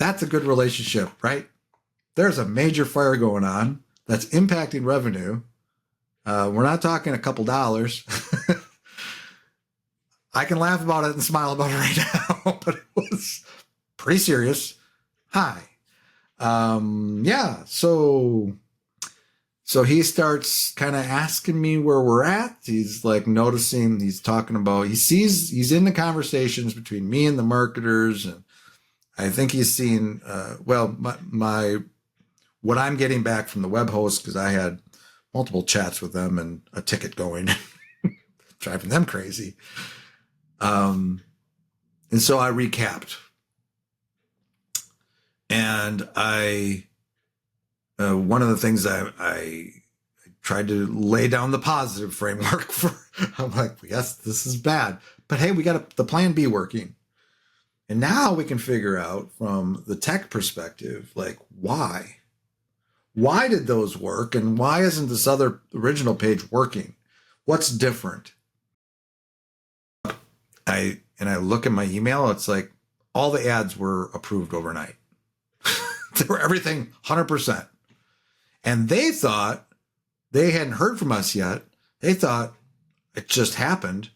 That's a good relationship, right? There's a major fire going on that's impacting revenue. We're not talking a couple dollars. I can laugh about it and smile about it right now, but it was pretty serious. Hi. So he starts kind of asking me where we're at. He's like noticing, he's talking about, he's in the conversations between me and the marketers. And I think he's seen, what I'm getting back from the web host, because I had multiple chats with them and a ticket going, driving them crazy. And so I recapped. And one of the things I tried to lay down the positive framework for, I'm like, yes, this is bad, but hey, we got the plan B working. And now we can figure out from the tech perspective, like why did those work? And why isn't this other original page working? What's different? I look at my email, it's like all the ads were approved overnight. They were everything 100%. And they thought, they hadn't heard from us yet. They thought it just happened.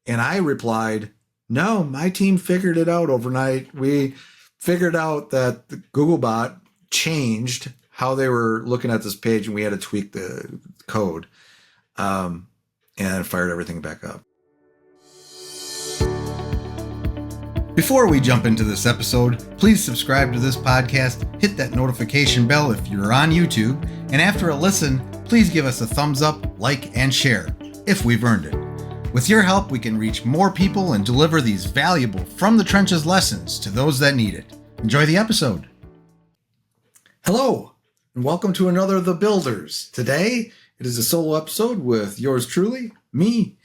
And I replied, no, my team figured it out overnight. We figured out that the Googlebot changed how they were looking at this page, and we had to tweak the code, and fired everything back up. Before we jump into this episode, please subscribe to this podcast, hit that notification bell if you're on YouTube, and after a listen, please give us a thumbs up, like, and share, if we've earned it. With your help, we can reach more people and deliver these valuable From the Trenches lessons to those that need it. Enjoy the episode. Hello, and welcome to another of The Builders. Today, it is a solo episode with yours truly, me,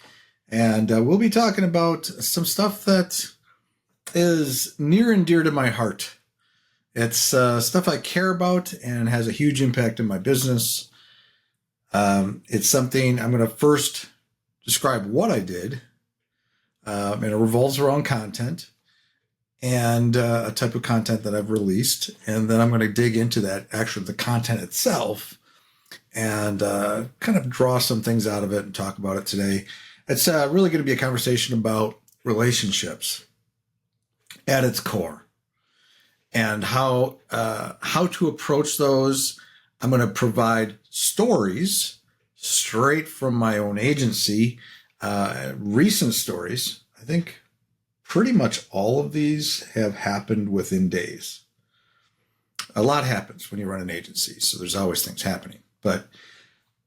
and we'll be talking about some stuff that is near and dear to my heart. It's stuff I care about and has a huge impact in my business. It's something I'm going to first describe what I did, and it revolves around content and a type of content that I've released. And then I'm going to dig into that, actually the content itself, and kind of draw some things out of it and talk about it today. It's really going to be a conversation about relationships at its core, and how to approach those. I'm going to provide stories straight from my own agency, recent stories. I think pretty much all of these have happened within days. A lot happens when you run an agency, so there's always things happening. But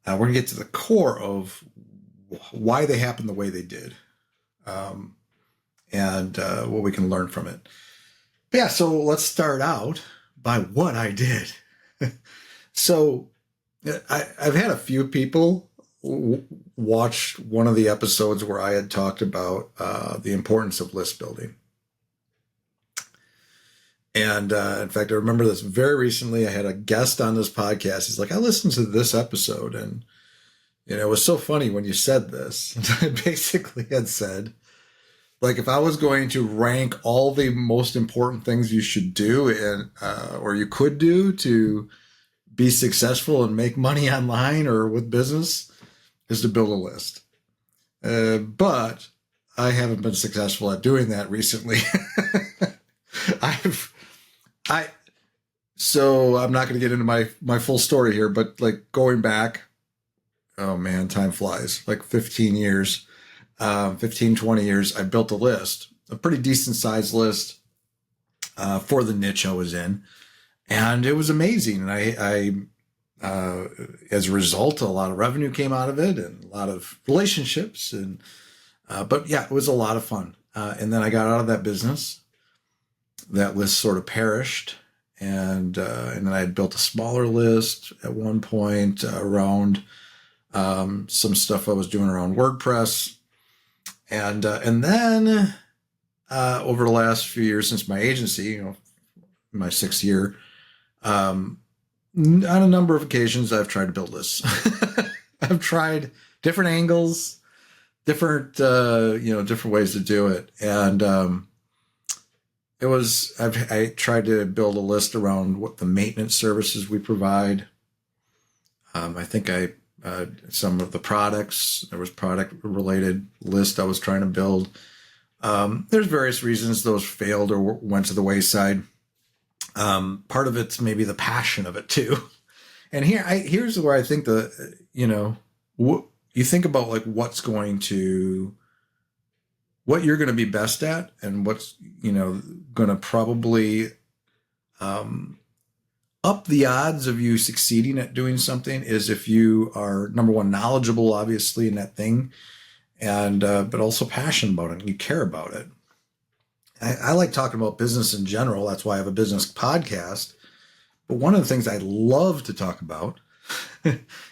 we're going to get to the core of why they happened the way they did. And what we can learn from it. But yeah, so let's start out by what I did. So I've had a few people watch one of the episodes where I had talked about the importance of list building. And in fact, I remember this very recently. I had a guest on this podcast. He's like, I listened to this episode, and it was so funny when you said this. And I basically had said, like, if I was going to rank all the most important things you should do or you could do to be successful and make money online or with business, is to build a list. But I haven't been successful at doing that recently. So I'm not going to get into my full story here, but like going back, oh man, time flies, like 15 years. 15, 20 years, I built a list, a pretty decent sized list for the niche I was in. And it was amazing. And I as a result, a lot of revenue came out of it and a lot of relationships. But yeah, it was a lot of fun. And then I got out of that business. That list sort of perished. And then I had built a smaller list at one point around some stuff I was doing around WordPress. And then over the last few years since my agency, my 6th year, on a number of occasions, I've tried to build lists. I've tried different angles, different ways to do it. And I tried to build a list around what the maintenance services we provide. I think some of the products, there was product related list I was trying to build. There's various reasons those failed or went to the wayside. Part of it's maybe the passion of it too. And here's where I think you think about like what you're going to be best at and what's, going to probably, up the odds of you succeeding at doing something is if you are, number one, knowledgeable, obviously, in that thing, and but also passionate about it and you care about it. I like talking about business in general. That's why I have a business podcast. But one of the things I love to talk about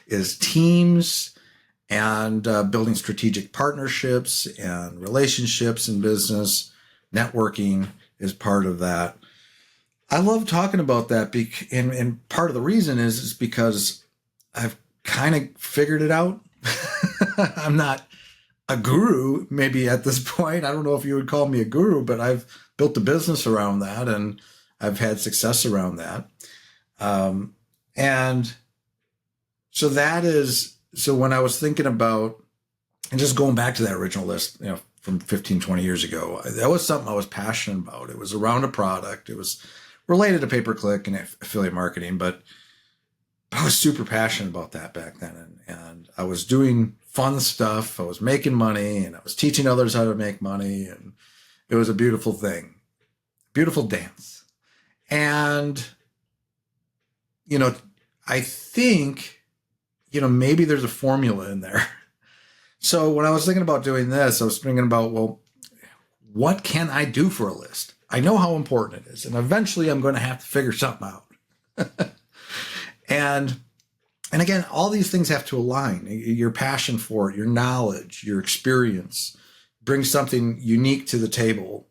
is teams and building strategic partnerships and relationships in business. Networking is part of that. I love talking about that, and part of the reason is because I've kind of figured it out. I'm not a guru, maybe at this point. I don't know if you would call me a guru, but I've built a business around that, and I've had success around that. And so so when I was thinking about, and just going back to that original list, from 15, 20 years ago, that was something I was passionate about. It was around a product. It was related to pay-per-click and affiliate marketing, but I was super passionate about that back then. And I was doing fun stuff. I was making money and I was teaching others how to make money. And it was a beautiful thing, beautiful dance. And, I think, maybe there's a formula in there. So when I was thinking about doing this, I was thinking about, well, what can I do for a list? I know how important it is. And eventually I'm going to have to figure something out. And again, all these things have to align. Your passion for it, your knowledge, your experience, bring something unique to the table.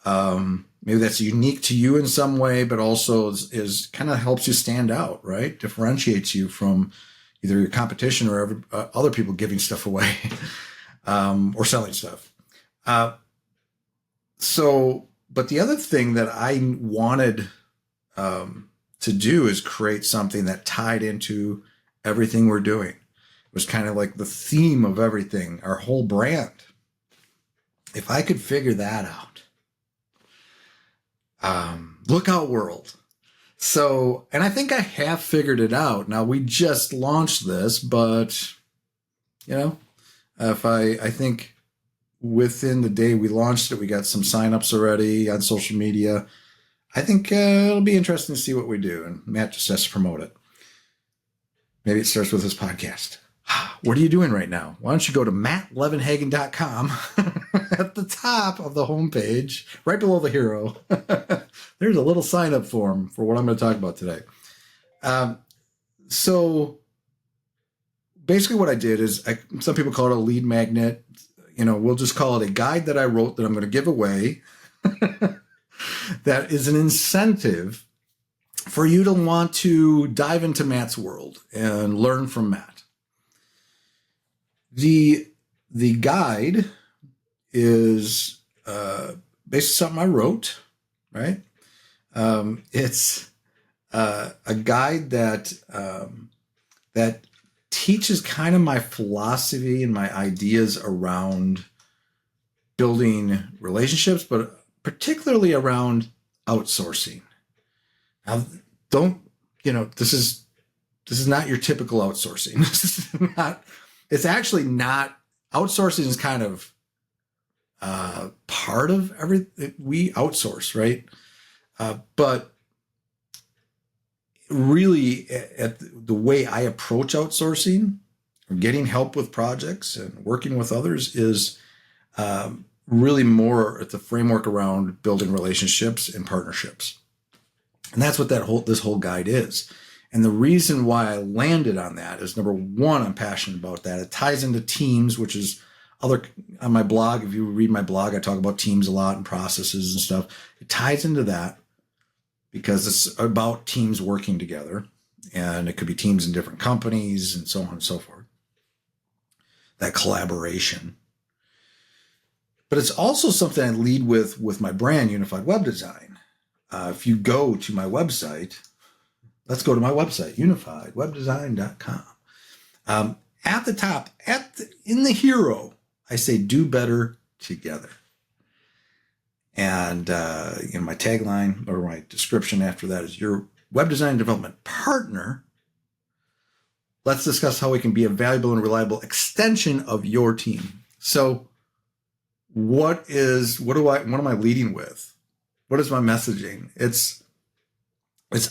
Maybe that's unique to you in some way, but also is kind of helps you stand out, right? Differentiates you from either your competition or other people giving stuff away or selling stuff. But the other thing that I wanted to do is create something that tied into everything we're doing. It was kind of like the theme of everything, our whole brand. If I could figure that out, look out world. So, and I think I have figured it out. Now we just launched this, but if I think within the day we launched it, we got some signups already on social media. I think it'll be interesting to see what we do. And Matt just has to promote it. Maybe it starts with this podcast. What are you doing right now? Why don't you go to mattlevenhagen.com at the top of the homepage, right below the hero. There's a little sign up form for what I'm going to talk about today. So basically what I did is, some people call it a lead magnet. We'll just call it a guide that I wrote that I'm going to give away. That is an incentive for you to want to dive into Matt's world and learn from Matt. The guide is basically something I wrote, right? It's a guide that teaches kind of my philosophy and my ideas around building relationships, but particularly around outsourcing. Now, this is not your typical outsourcing. It's actually not. Outsourcing is kind of part of everything. We outsource, right? But really, at the way I approach outsourcing, or getting help with projects and working with others, is really more at the framework around building relationships and partnerships. And that's what this whole guide is. And the reason why I landed on that is, number one, I'm passionate about that. It ties into teams, which is on my blog. If you read my blog, I talk about teams a lot and processes and stuff. It ties into that because it's about teams working together, and it could be teams in different companies and so on and so forth. That collaboration. But it's also something I lead with my brand, Unified Web Design. If you go to my website, let's go to my website, unifiedwebdesign.com. At the top, in the hero, I say, do better together. And my tagline or my description after that is, your web design development partner. Let's discuss how we can be a valuable and reliable extension of your team. So what am I leading with? What is my messaging? It's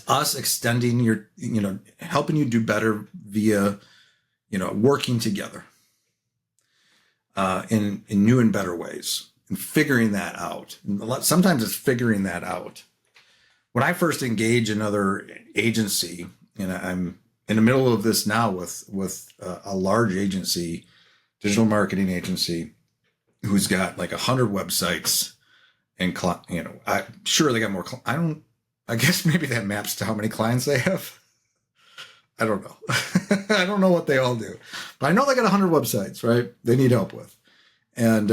us extending your, helping you do better via, working together in new and better ways, and figuring that out. And sometimes it's figuring that out. When I first engage another agency, and I'm in the middle of this now with a large agency, digital marketing agency, who's got like 100 websites, and I'm sure they got more. I guess maybe that maps to how many clients they have. I don't know. I don't know what they all do, but I know they got 100 websites, right? They need help with, and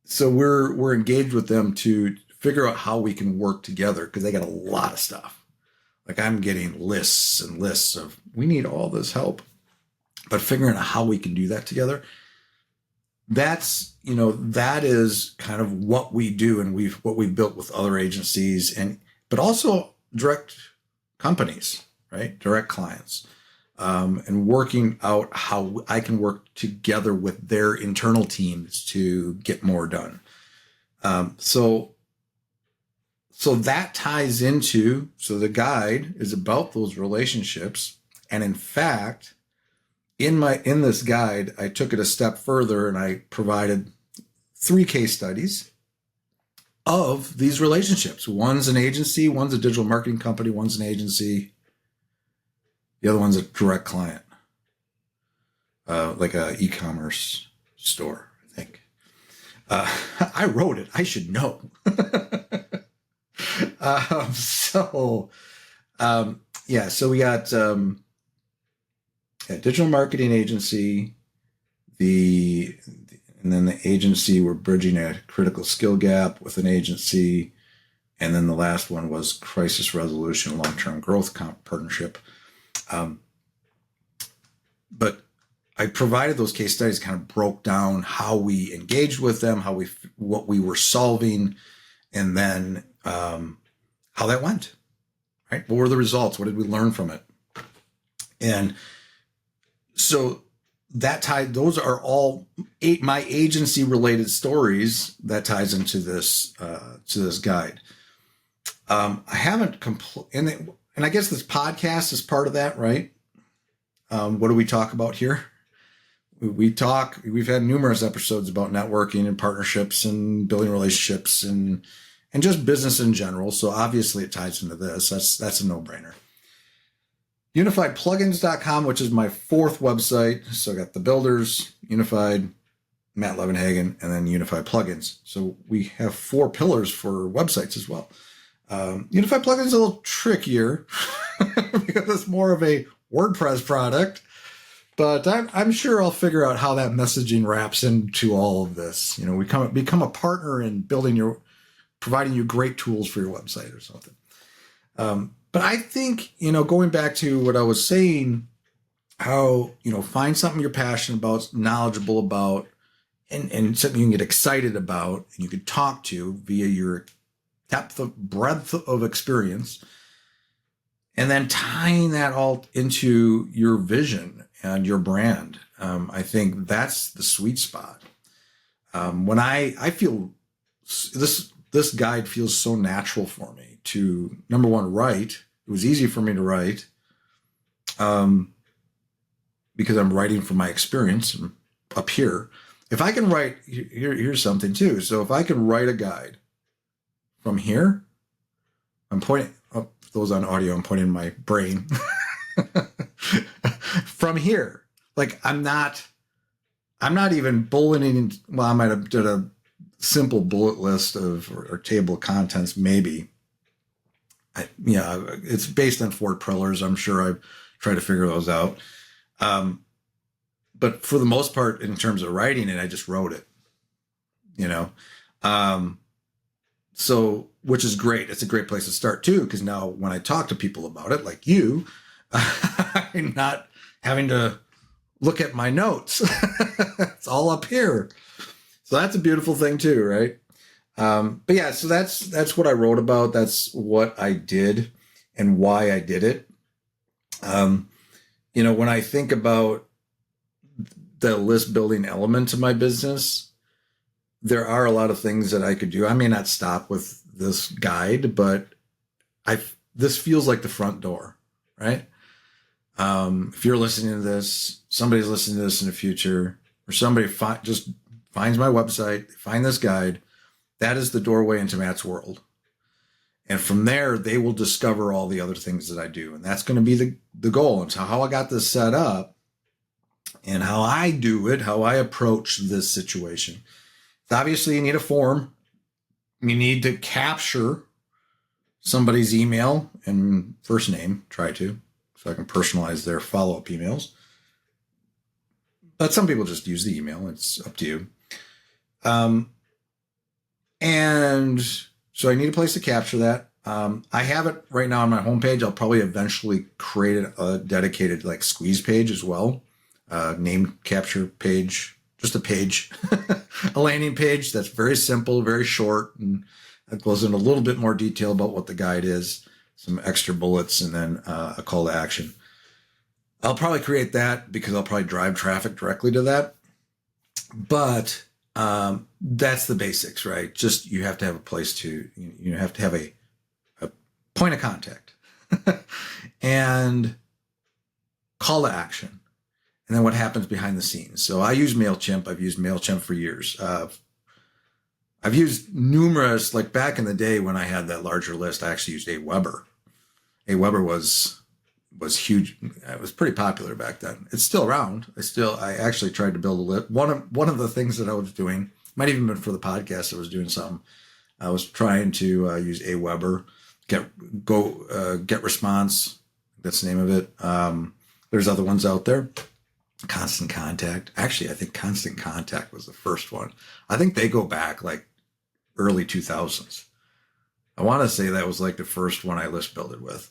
so we're engaged with them to figure out how we can work together, because they got a lot of stuff. Like, I'm getting lists and lists of, we need all this help, but figuring out how we can do that together. That is kind of what we do, and what we've built with other agencies, but also direct companies, right? Direct clients, and working out how I can work together with their internal teams to get more done. So that ties into, so the guide is about those relationships. And in fact, in this guide, I took it a step further, and I provided 3 case studies of these relationships. One's an agency, one's a digital marketing company, one's an agency. The other one's a direct client, like a e-commerce store, I think. I wrote it. I should know. So we got a digital marketing agency, and then the agency, we're bridging a critical skill gap with an agency, and then the last one was crisis resolution, long-term growth partnership. But I provided those case studies, kind of broke down how we engaged with them, what we were solving, and then how that went, right? What were the results? What did we learn from it? And so those are all my agency related stories that ties into this guide. I haven't and I guess this podcast is part of that, right? What do we talk about here? We've had numerous episodes about networking and partnerships and building relationships and just business in general. So obviously it ties into this. That's a no-brainer. UnifiedPlugins.com, which is my 4th website. So I got the builders, Unified, Matt Levenhagen, and then Unified Plugins. So we have 4 pillars for websites as well. Unified Plugins is a little trickier because it's more of a WordPress product, but I'm sure I'll figure out how that messaging wraps into all of this. We become a partner in providing you great tools for your website or something. But I think, going back to what I was saying, how, find something you're passionate about, knowledgeable about, and something you can get excited about, and you can talk to via your breadth of experience, and then tying that all into your vision and your brand. I think that's the sweet spot. When I feel this guide feels so natural for me to, number one, write. It was easy for me to write because I'm writing from my experience up here. If I can write, here's something too. So if I can write a guide from here, I'm pointing, those on audio, I'm pointing my brain from here. Like I'm not even bulleting. Well, I might have did a simple bullet list or table of contents, maybe. It's based on 4 pillars. I'm sure I've tried to figure those out. But for the most part, in terms of writing it, I just wrote it. you know. So, which is great. It's a great place to start too, because now when I talk to people about it, like you, I'm not having to look at my notes. It's all up here. So that's a beautiful thing too, right? But yeah, so that's what I wrote about. That's what I did and why I did it. When I think about the list building element to my business, there are a lot of things that I could do. I may not stop with this guide, but this feels like the front door, right? If you're listening to this, somebody's listening to this in the future, or somebody just finds my website, find this guide, that is the doorway into Matt's world. And from there, they will discover all the other things that I do. And that's going to be the goal. And so how I got this set up and how I do it, how I approach this situation. Obviously, you need a form. You need to capture somebody's email and first name, try to, so I can personalize their follow-up emails. But some people just use the email. It's up to you. And so I need a place to capture that. I have it right now on my homepage. I'll probably eventually create a dedicated like squeeze page as well. Name capture page, just a page, a landing page that's very simple, very short, and that goes into a little bit more detail about what the guide is, some extra bullets, and then a call to action. I'll probably create that because I'll probably drive traffic directly to that. But that's the basics, right? Just you have to have a place to, you have to have a point of contact and call to action. And then what happens behind the scenes. So I use MailChimp. I've used MailChimp for years. I've used numerous, like back in the day when I had that larger list, I actually used Aweber. Aweber was huge. It was pretty popular back then. It's still around. I actually tried to build a list. One of the things that I was doing, might even been for the podcast, I was doing something. I was trying to use Aweber, get response. That's the name of it. There's other ones out there. Constant Contact. Actually, I think Constant Contact was the first one. I think they go back like early 2000s. I want to say that was like the first one I list builded with.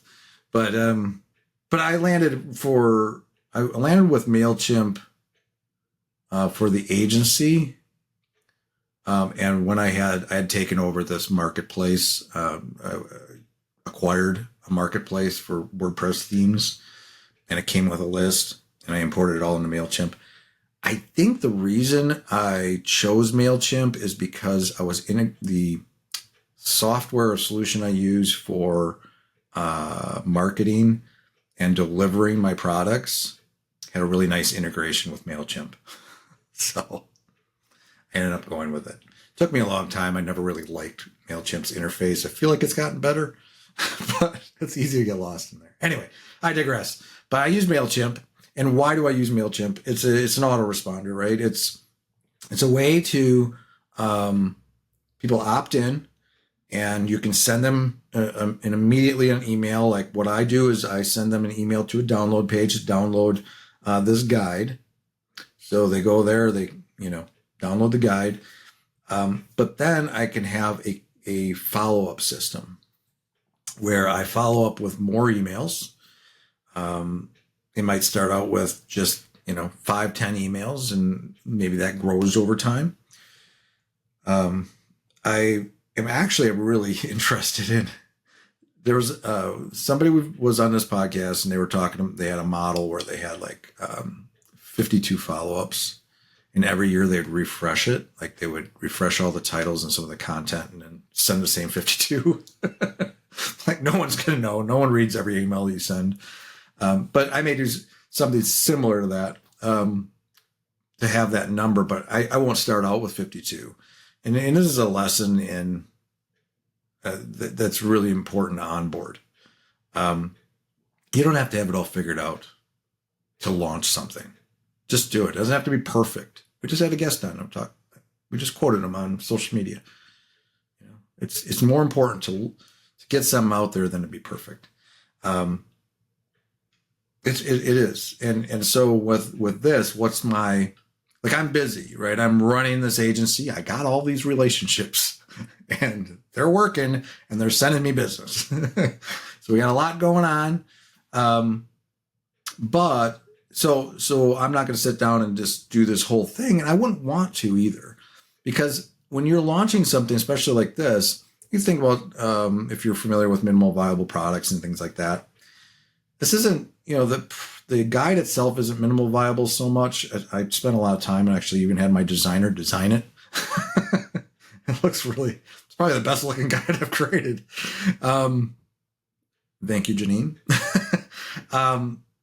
But I landed with MailChimp for the agency. And when I had taken over this marketplace, acquired a marketplace for WordPress themes, and it came with a list, and I imported it all into MailChimp. I think the reason I chose MailChimp is because I was in the software or solution I use for marketing and delivering my products had a really nice integration with MailChimp. So I ended up going with it. It took me a long time. I never really liked MailChimp's interface. I feel like it's gotten better, but it's easy to get lost in there. Anyway, I digress. But I use MailChimp. And why do I use MailChimp? It's an autoresponder, right? It's a way to people opt in, and you can send them immediately an email. Like what I do is I send them an email to a download page to download this guide. So they go there, they download the guide. But then I can have a follow-up system where I follow up with more emails. It might start out with just, 5-10 emails, and maybe that grows over time. I am actually really interested in, there was somebody was on this podcast, and they were talking, they had a model where they had like 52 follow-ups, and every year they'd refresh it. Like they would refresh all the titles and some of the content and then send the same 52. Like no one's going to know. No one reads every email you send. But I may do something similar to that to have that number, but I won't start out with 52. And this is a lesson in that's really important to onboard. You don't have to have it all figured out to launch something. Just do it. It doesn't have to be perfect. We just had a guest on. We just quoted him on social media. It's more important to get something out there than to be perfect. It is. And so with this, what's my like I'm busy, right? I'm running this agency. I got all these relationships and they're working and they're sending me business. So we got a lot going on. But so I'm not going to sit down and just do this whole thing. And I wouldn't want to either, because when you're launching something, especially like this, you think about if you're familiar with minimal viable products and things like that. This isn't, the guide itself isn't minimal viable so much. I spent a lot of time and actually even had my designer design it. It looks it's probably the best looking guide I've created. Thank you, Janine.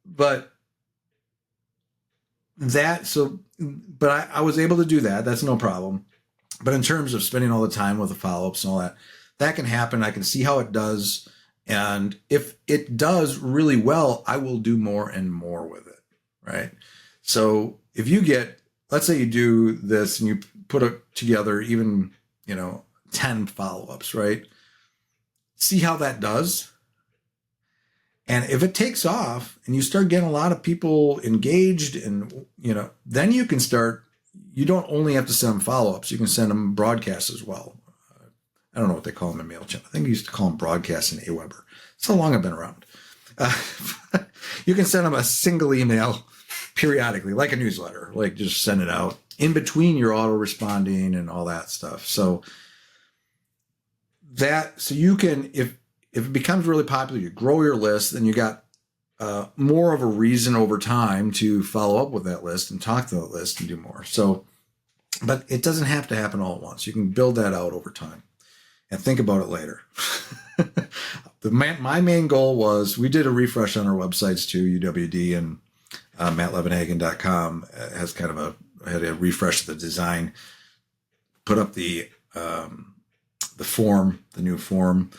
But I was able to do that. That's no problem. But in terms of spending all the time with the follow-ups and all that, that can happen. I can see how it does. And if it does really well, I will do more and more with it, right? So if let's say you do this and you put it together, even, 10 follow-ups, right? See how that does. And if it takes off and you start getting a lot of people engaged and, then you can start, you don't only have to send them follow-ups. You can send them broadcasts as well. I don't know what they call them in MailChimp. I think we used to call them broadcasts in Aweber. That's how long I've been around. You can send them a single email periodically, like a newsletter, like just send it out in between your auto responding and all that stuff. So you can, if it becomes really popular, you grow your list, then you got more of a reason over time to follow up with that list and talk to that list and do more. So, but it doesn't have to happen all at once. You can build that out over time and think about it later. My main goal was, we did a refresh on our websites too, UWD and mattlevenhagen.com has had a refresh of the design, put up the form, the new form,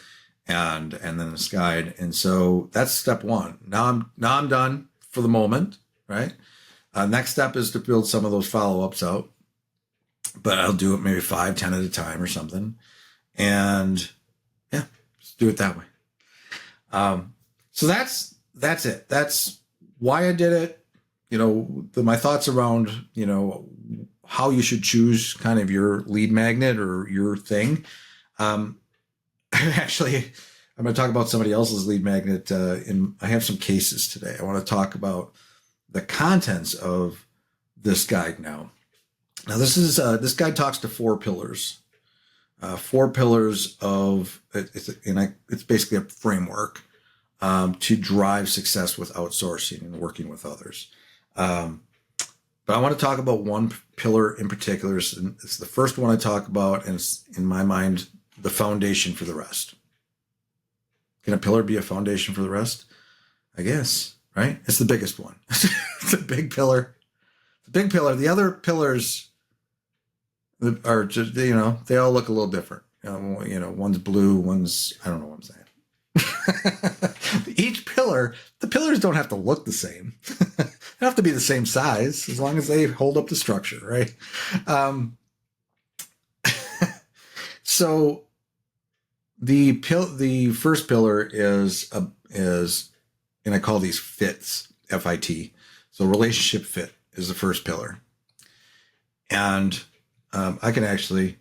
and then this guide. And so that's step one. Now I'm done for the moment, right? Next step is to build some of those follow-ups out, but I'll do it maybe 5, 10 at a time or something. And yeah, just do it that way. So that's it. That's why I did it. My thoughts around, how you should choose kind of your lead magnet or your thing. Actually, I'm going to talk about somebody else's lead magnet. I have some cases today. I want to talk about the contents of this guide now. Now, this guide talks to 4 pillars. 4 pillars of it's basically a framework to drive success with outsourcing and working with others. But I want to talk about one pillar in particular. It's the first one I talk about, and it's, in my mind, the foundation for the rest. Can a pillar be a foundation for the rest? I guess, right? It's the biggest one. It's a big pillar. The other pillars are just, they all look a little different. One's blue, one's, I don't know what I'm saying. Each pillar, the pillars don't have to look the same. They have to be the same size as long as they hold up the structure, right? So the first pillar is, and I call these fits, F-I-T. So relationship fit is the first pillar. And I can actually,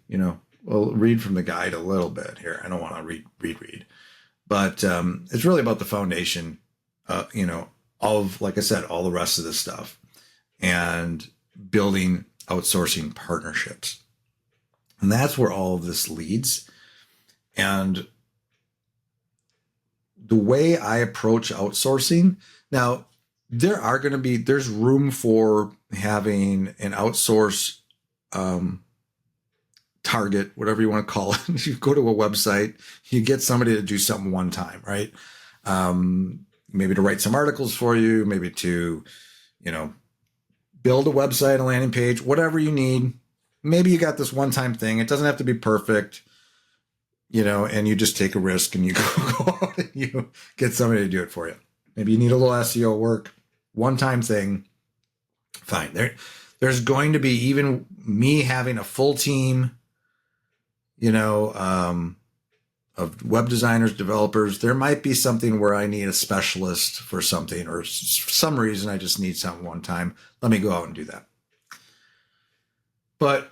read from the guide a little bit here. I don't want to read. But it's really about the foundation, of, like I said, all the rest of this stuff, and building outsourcing partnerships. And that's where all of this leads. And the way I approach outsourcing, now there's room for having an outsource target, whatever you want to call it. You go to a website, you get somebody to do something one time, right? Maybe to write some articles for you, maybe to, build a website, a landing page, whatever you need. Maybe you got this one-time thing. It doesn't have to be perfect, and you just take a risk and you go out and you get somebody to do it for you. Maybe you need a little SEO work, one-time thing. Fine. There's going to be, even me having a full team, of web designers, developers, there might be something where I need a specialist for something, or for some reason I just need something one time. Let me go out and do that. But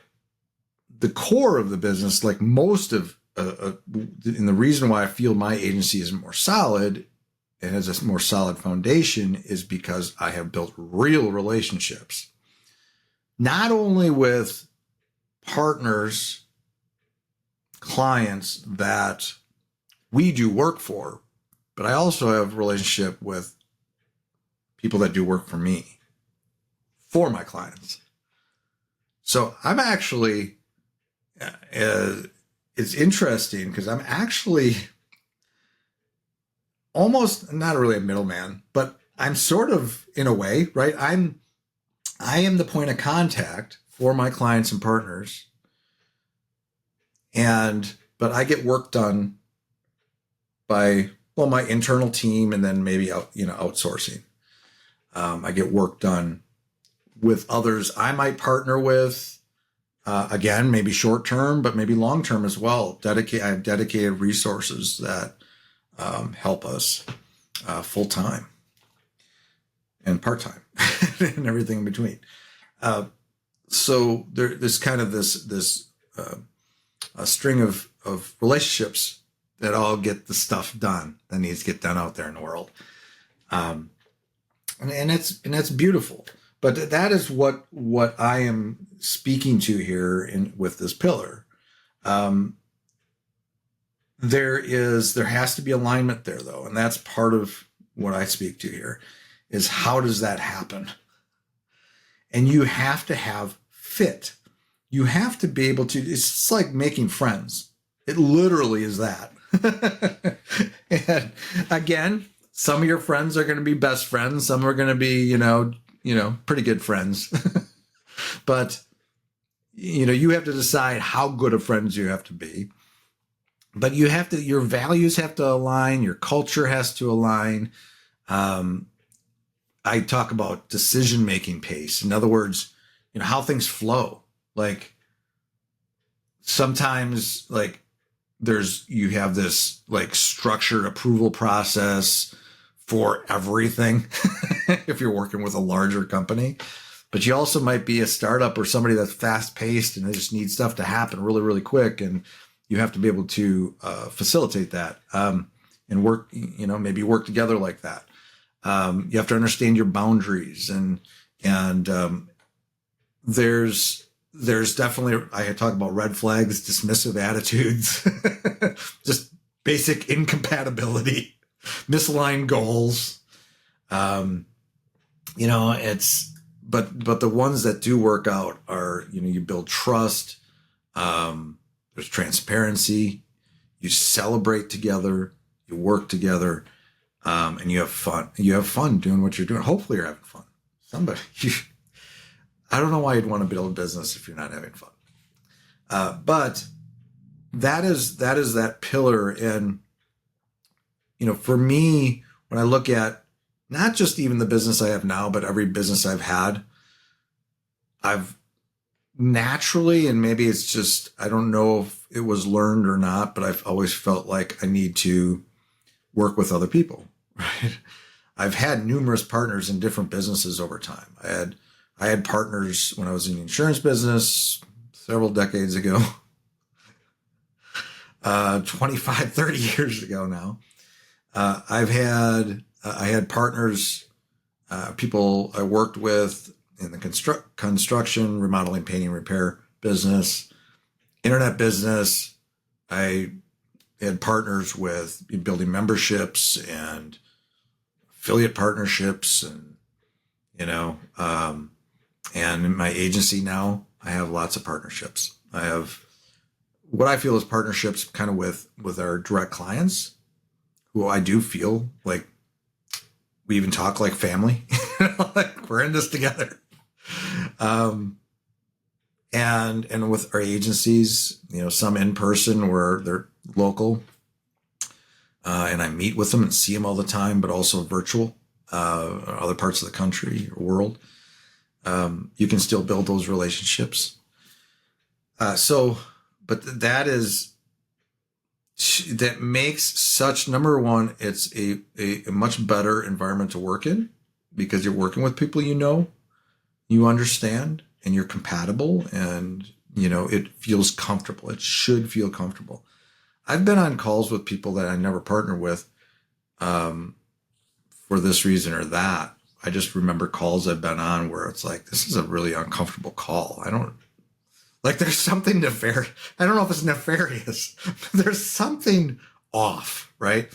the core of the business, like most of, and the reason why I feel my agency is more solid and has a more solid foundation is because I have built real relationships, not only with partners, clients that we do work for, but I also have a relationship with people that do work for me, for my clients. So I'm actually, it's interesting because I'm actually almost not really a middleman, but I'm sort of, in a way, right? I am the point of contact for my clients and partners. But I get work done by, well, my internal team, and then maybe outsourcing. I get work done with others I might partner with. Again, maybe short term, but maybe long term as well. I have dedicated resources that help us full time and part time and everything in between. So there's kind of this a string of relationships that all get the stuff done that needs to get done out there in the world. And that's beautiful. But that is what I am speaking to here with this pillar. There has to be alignment there, though, and that's part of what I speak to here. Is how does that happen? And you have to have fit. You have to be able to. It's like making friends. It literally is that. And again, some of your friends are going to be best friends. Some are going to be, pretty good friends. But, you have to decide how good of friends you have to be. But your values have to align. Your culture has to align. I talk about decision-making pace. In other words, how things flow. Like sometimes you have this structured approval process for everything if you're working with a larger company, but you also might be a startup or somebody that's fast paced and they just need stuff to happen really, really quick. And you have to be able to facilitate that and work, maybe work together like that. You have to understand your boundaries and there's definitely, I had talked about red flags, dismissive attitudes, just basic incompatibility, misaligned goals. But the ones that do work out are, you build trust. There's transparency. You celebrate together. You work together. And you have fun. You have fun doing what you're doing. Hopefully you're having fun. I don't know why you'd want to build a business if you're not having fun. But that is that pillar. And, for me, when I look at not just even the business I have now, but every business I've had, I've naturally, and maybe it's just, I don't know if it was learned or not, but I've always felt like I need to work with other people, right? I've had numerous partners in different businesses over time. I had partners when I was in the insurance business several decades ago, 25, 30 years ago now. I had partners, people I worked with in the construction, remodeling, painting, repair business, internet business. I had partners with building memberships and affiliate partnerships and, and in my agency now, I have lots of partnerships. I have what I feel is partnerships kind of with our direct clients who I do feel like we even talk like family, like we're in this together. And with our agencies, some in person where they're local, and I meet with them and see them all the time, but also virtual, other parts of the country or world. You can still build those relationships. But that makes such, number one, it's a much better environment to work in because you're working with people you understand, and you're compatible and, it feels comfortable. It should feel comfortable. I've been on calls with people that I never partner with for this reason or that. I just remember calls I've been on where it's like, this is a really uncomfortable call. There's something nefarious. I don't know if it's nefarious, but there's something off, right?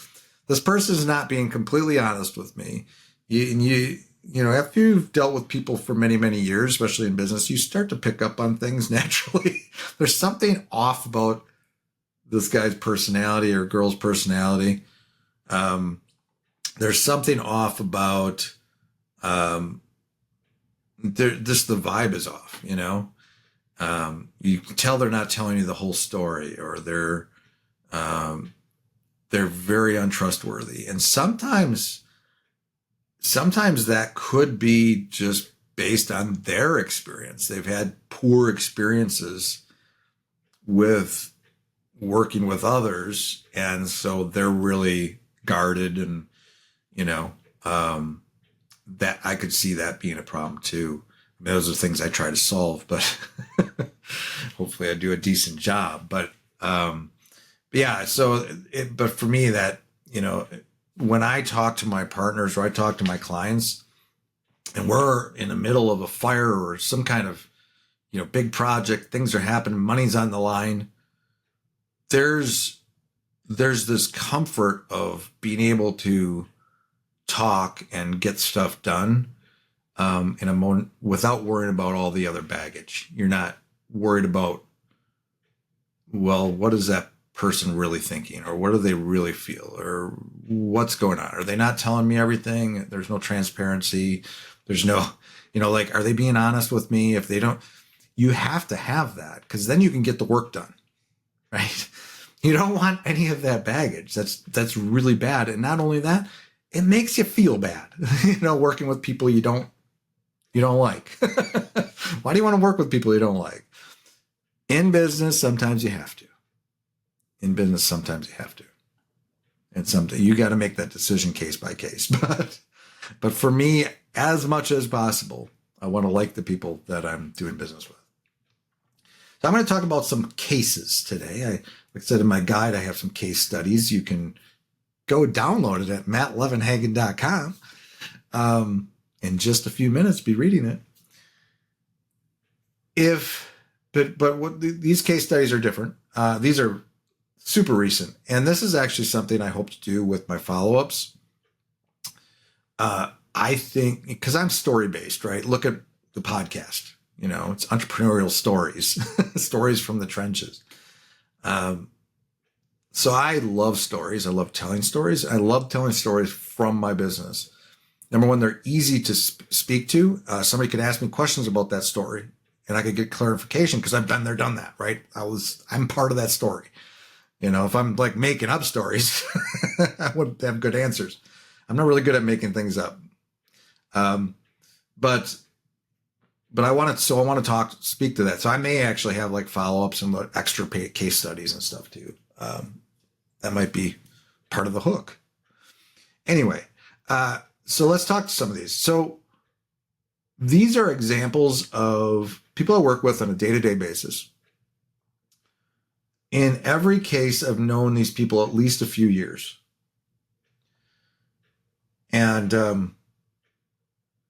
This person is not being completely honest with me. After you've dealt with people for many, many years, especially in business, you start to pick up on things naturally. There's something off about this guy's personality or girl's personality. There's something off about, the vibe is off, you can tell they're not telling you the whole story, or they're very untrustworthy. And sometimes that could be just based on their experience. They've had poor experiences with working with others. And so they're really guarded, and, that I could see that being a problem too. I mean, those are things I try to solve, but hopefully I do a decent job. But yeah, but for me, that, when I talk to my partners or I talk to my clients and we're in the middle of a fire or some kind of, big project, things are happening, money's on the line, there's this comfort of being able to talk and get stuff done in a moment without worrying about all the other baggage. You're not worried about, well, what is that person really thinking, or what do they really feel, or what's going on? Are they not telling me everything? There's no transparency. There's no, are they being honest with me? If they don't, you have to have that, because then you can get the work done, right? You don't want any of that baggage. That's really bad. And not only that, it makes you feel bad, working with people you don't like. Why do you want to work with people you don't like? In business, sometimes you have to. And sometimes you got to make that decision case by case. But for me, as much as possible, I want to like the people that I'm doing business with. So I'm going to talk about some cases today. Like I said in my guide, I have some case studies. You can go download it at mattlevenhagen.com. In just a few minutes, be reading it. These case studies are different. These are super recent. And this is actually something I hope to do with my follow-ups. I think, because I'm story-based, right? Look at the podcast. It's entrepreneurial stories, stories from the trenches. So I love stories. I love telling stories. I love telling stories from my business. Number one, they're easy to speak to. Somebody could ask me questions about that story and I could get clarification because I've been there, done that, right? I'm part of that story. If I'm like making up stories, I wouldn't have good answers. I'm not really good at making things up. But I want to speak to that. So I may actually have like follow-ups and extra case studies and stuff too. That might be part of the hook. Anyway, so let's talk to some of these. So these are examples of people I work with on a day-to-day basis. In every case, I've known these people at least a few years. And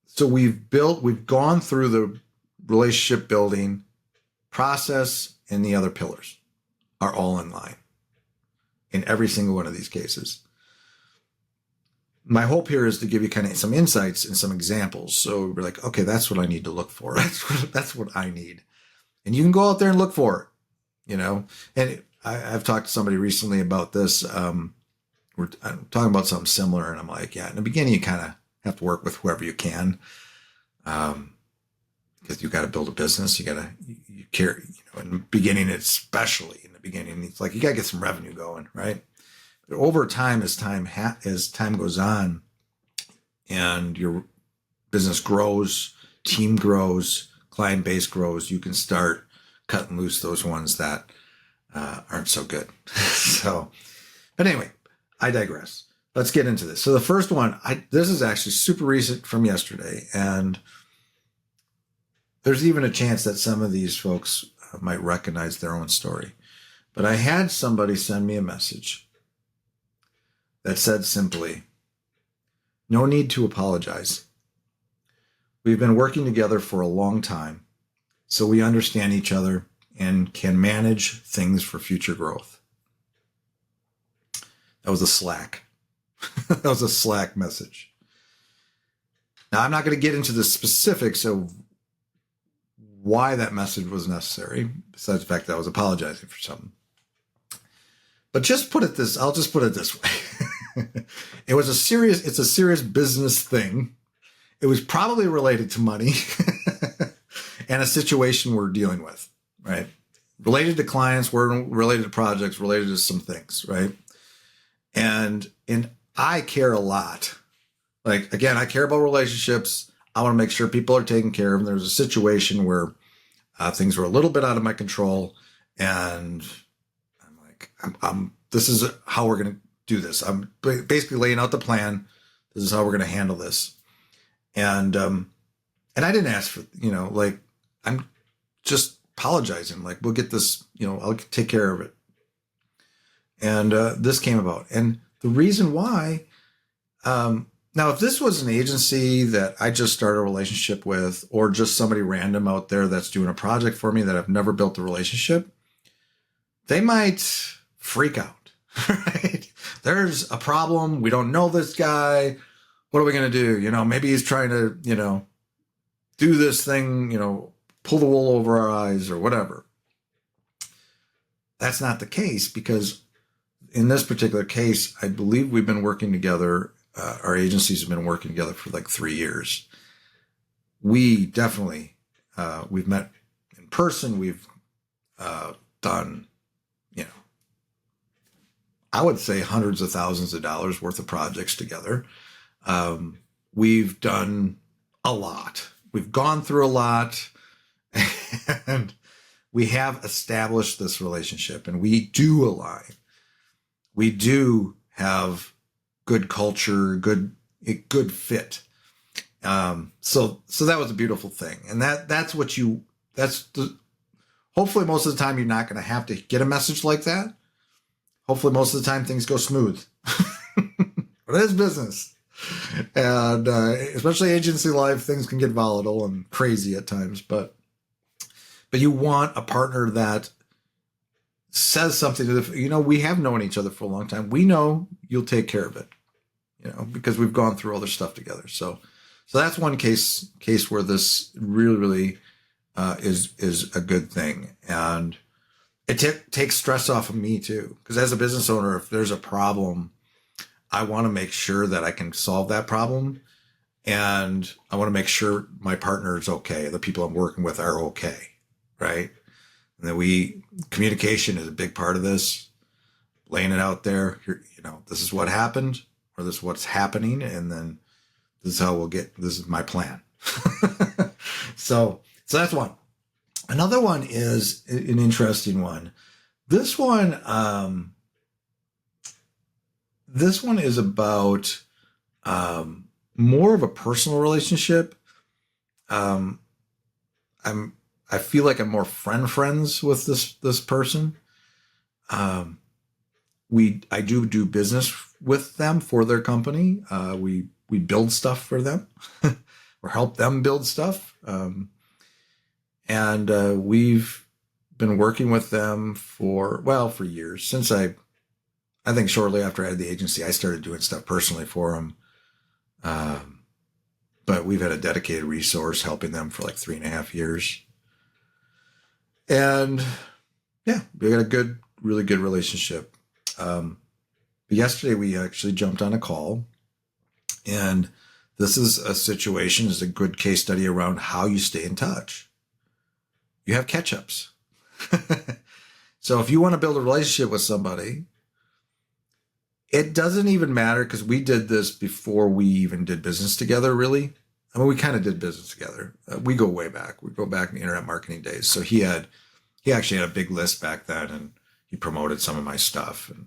so we've gone through the relationship building process, and the other pillars are all in line in every single one of these cases. My hope here is to give you kind of some insights and some examples. So we're like, okay, that's what I need to look for. That's what I need. And you can go out there and look for it, And I've talked to somebody recently about this. I'm talking about something similar, and I'm like, yeah, in the beginning, you kind of have to work with whoever you can. Because you got to build a business. You care, in the beginning, especially in the beginning, it's like, you got to get some revenue going, right? But over time, as time goes on and your business grows, team grows, client base grows, you can start cutting loose those ones that aren't so good. But anyway, I digress. Let's get into this. So the first one, this is actually super recent from yesterday. And there's even a chance that some of these folks might recognize their own story. But I had somebody send me a message that said simply, "No need to apologize. We've been working together for a long time, so we understand each other and can manage things for future growth." That was a Slack. That was a Slack message. Now, I'm not going to get into the specifics of why that message was necessary, besides the fact that I was apologizing for something. But I'll just put it this way. It's a serious business thing. It was probably related to money and a situation we're dealing with, right? Related to clients, related to projects, related to some things, right? And I care a lot. Like, again, I care about relationships. I want to make sure people are taken care of. And there's a situation where things were a little bit out of my control. And I'm like, this is how we're going to do this. I'm basically laying out the plan. This is how we're going to handle this. And I didn't ask for, like, I'm just apologizing. Like, we'll get this, I'll take care of it. And this came about. And the reason why, now, if this was an agency that I just started a relationship with, or just somebody random out there that's doing a project for me that I've never built a relationship, they might freak out, right? There's a problem. We don't know this guy. What are we going to do? Maybe he's trying to, do this thing, pull the wool over our eyes or whatever. That's not the case, because in this particular case, I believe we've been working together. Our agencies have been working together for like 3 years. We definitely, we've met in person. We've done, I would say hundreds of thousands of dollars worth of projects together. We've done a lot. We've gone through a lot, and we have established this relationship, and we do align. We do have good culture, good fit. So that was a beautiful thing. And hopefully most of the time you're not going to have to get a message like that. Hopefully most of the time things go smooth. But it is business. And especially agency life, things can get volatile and crazy at times. But you want a partner that says something to we have known each other for a long time. We know you'll take care of it, because we've gone through other stuff together. So that's one case where this really, really is a good thing. And it takes stress off of me too. Because as a business owner, if there's a problem, I want to make sure that I can solve that problem. And I want to make sure my partner is okay. The people I'm working with are okay. Right. And that communication is a big part of this, laying it out there. This is what happened, or this is what's happening. And then this is my plan. So that's one. Another one is an interesting one. This one is about more of a personal relationship. I feel like I'm more friends with this person. I do business with them for their company. We build stuff for them or help them build stuff. And we've been working with them for years. Since I think shortly after I had the agency, I started doing stuff personally for them. But we've had a dedicated resource helping them for like 3.5 years. And yeah, we got a really good relationship. But yesterday we actually jumped on a call, and this is a good case study around how you stay in touch. You have catch-ups. So if you want to build a relationship with somebody, it doesn't even matter, because we did this before we even did business together, really. I mean, we kind of did business together. We go way back. We go back in the internet marketing days. So he actually had a big list back then, and he promoted some of my stuff and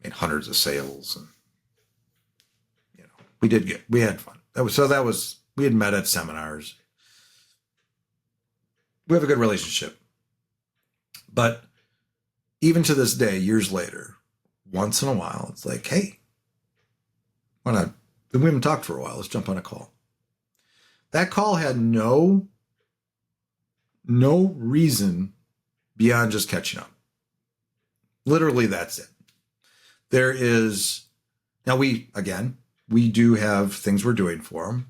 made hundreds of sales. And, we had fun. We had met at seminars. we have a good relationship. But even to this day, years later, once in a while, it's like, hey, why not? We haven't talked for a while. Let's jump on a call. That call had no reason beyond just catching up. Literally, that's it. There is, now we do have things we're doing for him.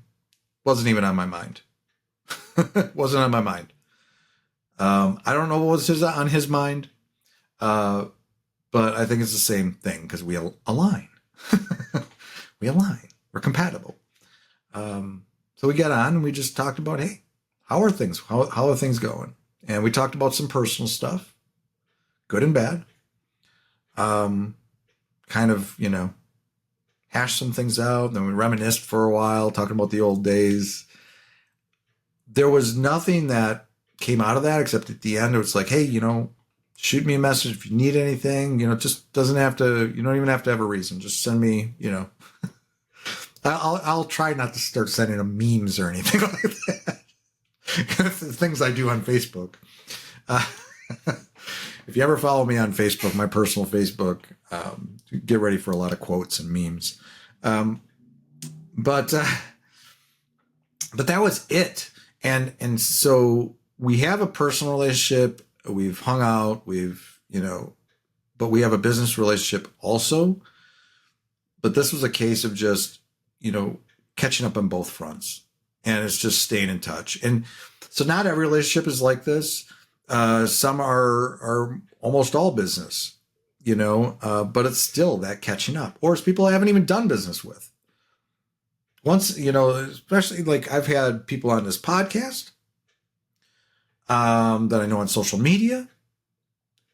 Wasn't even on my mind. Wasn't on my mind. I don't know what was on his mind, but I think it's the same thing because we align. We align. We're compatible. So we got on and we just talked about, hey, how are things? How are things going? And we talked about some personal stuff, good and bad. Kind of, hashed some things out. Then we reminisced for a while, talking about the old days. There was nothing that came out of that except at the end, it was like, hey, shoot me a message if you need anything. It just doesn't have to, you don't even have to have a reason. Just send me, I'll try not to start sending them memes or anything like that. Things I do on Facebook. If you ever follow me on Facebook, my personal Facebook, get ready for a lot of quotes and memes. But that was it. And so we have a personal relationship. We've hung out. But we have a business relationship also. But this was a case of just, catching up on both fronts. And it's just staying in touch. And so not every relationship is like this. Some are almost all business, but it's still that catching up. Or it's people I haven't even done business with. Once, especially like I've had people on this podcast that I know on social media.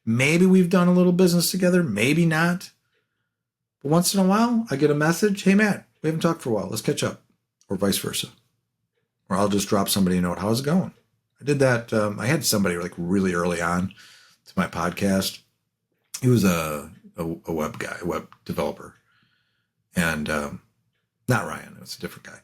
Maybe we've done a little business together, maybe not. But once in a while, I get a message, hey, Matt, we haven't talked for a while. Let's catch up. Or vice versa. Or I'll just drop somebody a note. How's it going? I did that. I had somebody like really early on to my podcast. He was a web guy, a web developer. And not Ryan. It was a different guy.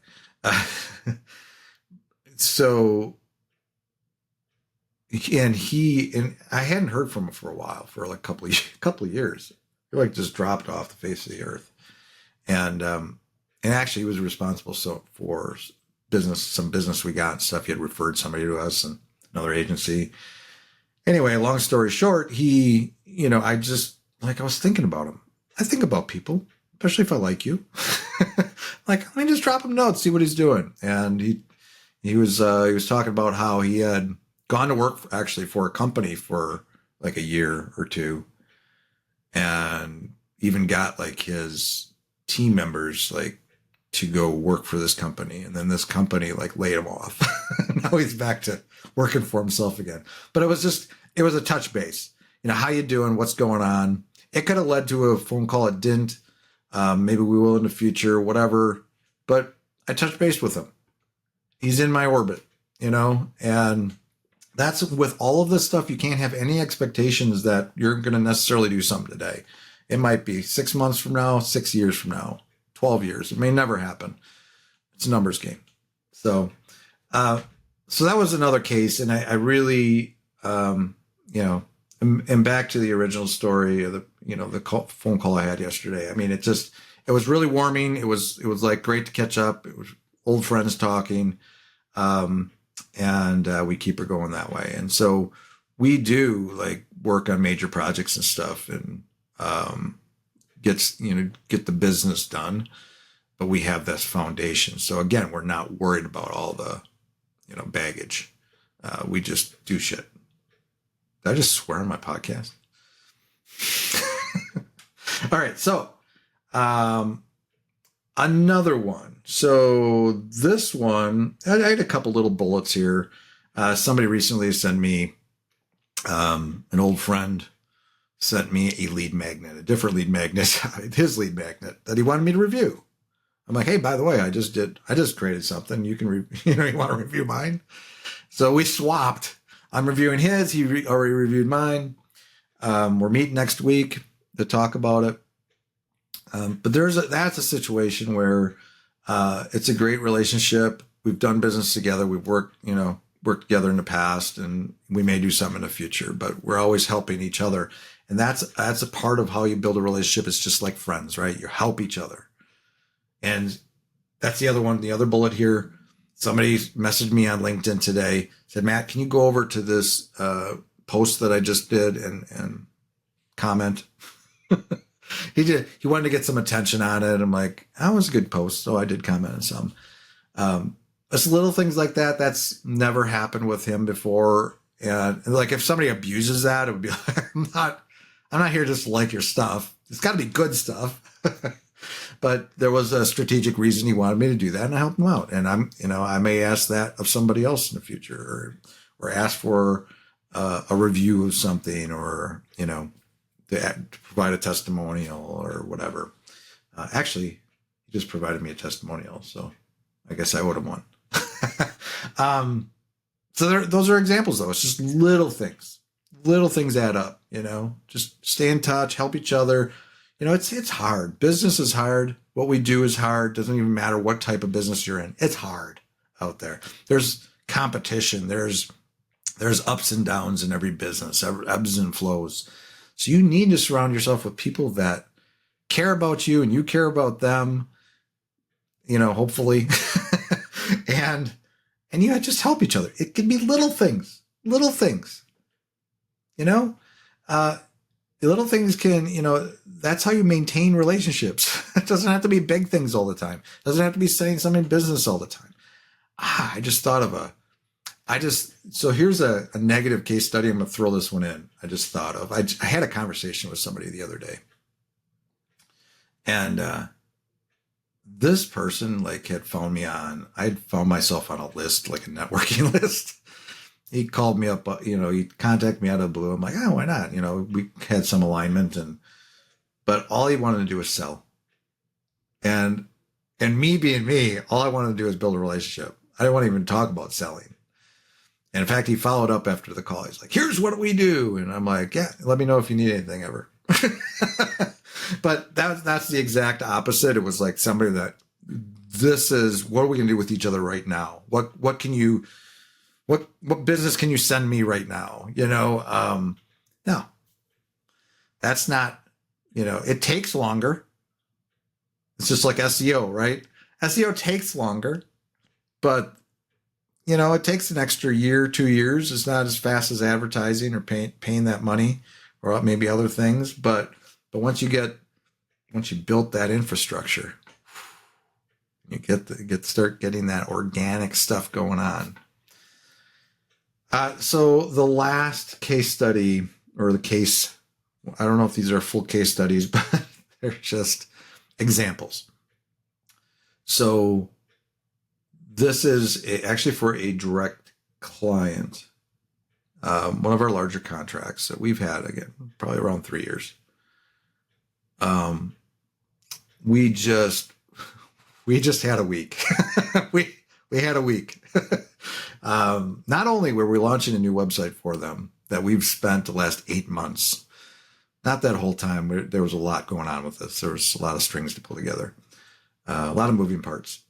And I hadn't heard from him for a while, for like a couple of years. He like just dropped off the face of the earth. And actually he was responsible for some business we got and stuff. He had referred somebody to us and another agency. Anyway, long story short, I was thinking about him. I think about people, especially if I like you. Like, let me just drop him notes, see what he's doing. And he was talking about how he had gone to work actually for a company for like a year or two, and even got like his team members like to go work for this company. And then this company like laid him off. Now he's back to working for himself again. But it was a touch base. How you doing? What's going on? It could have led to a phone call. It didn't. Maybe we will in the future, whatever. But I touched base with him. He's in my orbit, and that's with all of this stuff. You can't have any expectations that you're going to necessarily do something today. It might be 6 months from now, 6 years from now, 12 years. It may never happen. It's a numbers game. So that was another case. And I really, and back to the original story of the phone call I had yesterday. I mean, it was really warming. It was like great to catch up. It was old friends talking. And we keep her going that way. And so we do like work on major projects and stuff and get the business done. But we have this foundation. So again, we're not worried about all the, baggage. We just do shit. Did I just swear on my podcast? All right. So, another one. So this one, I had a couple little bullets here. Somebody recently sent me, an old friend sent me a lead magnet, a different lead magnet, his lead magnet that he wanted me to review. I'm like, hey, by the way, I just created something. You can, you want to review mine? So we swapped. I'm reviewing his. He already reviewed mine. We're meeting next week to talk about it. But that's a situation where it's a great relationship. We've done business together. We've worked, worked together in the past, and we may do something in the future, but we're always helping each other. And that's a part of how you build a relationship. It's just like friends, right? You help each other. And that's the other one. The other bullet here, somebody messaged me on LinkedIn today, said, Matt, can you go over to this post that I just did and comment? He wanted to get some attention on it. I'm like, that was a good post. So I did comment on some. It's little things like that. That's never happened with him before. And like, if somebody abuses that, it would be like, I'm not here just to like your stuff. It's got to be good stuff. But there was a strategic reason he wanted me to do that, and I helped him out. And I may ask that of somebody else in the future, or ask for a review of something, or, to provide a testimonial or whatever. Actually, he just provided me a testimonial, so I guess I owed him one. So those are examples, though. It's just little things. Little things add up, Just stay in touch, help each other. It's hard. Business is hard. What we do is hard. Doesn't even matter what type of business you're in. It's hard out there. There's competition. There's ups and downs in every business, ebbs and flows. So you need to surround yourself with people that care about you and you care about them, hopefully. and you just help each other. It can be little things. The little things can, that's how you maintain relationships. It doesn't have to be big things all the time. It doesn't have to be saying something in business all the time. I just thought of so here's a negative case study. I'm going to throw this one in. I just thought of, I had a conversation with somebody the other day, and this person had found me I'd found myself on a list, like a networking list. He called me up, he contacted me out of the blue. I'm like, oh, why not? We had some alignment, but all he wanted to do was sell. And me being me, all I wanted to do is build a relationship. I didn't want to even talk about selling. And in fact, he followed up after the call. He's like, here's what we do. And I'm like, yeah, let me know if you need anything ever. But that's the exact opposite. It was like somebody that, this is, what are we going to do with each other right now? What business can you send me right now? No, that's not, it takes longer. It's just like SEO, right? SEO takes longer, but it takes an extra year, 2 years. It's not as fast as advertising or paying that money, or maybe other things. But once you built that infrastructure, you start getting that organic stuff going on. So the last case study, or the case, I don't know if these are full case studies, but they're just examples. So this is actually for a direct client, one of our larger contracts that we've had, again, probably around 3 years. We just had a week. we had a week. Not only were we launching a new website for them that we've spent the last 8 months, not that whole time, there was a lot going on with this. There was a lot of strings to pull together, a lot of moving parts.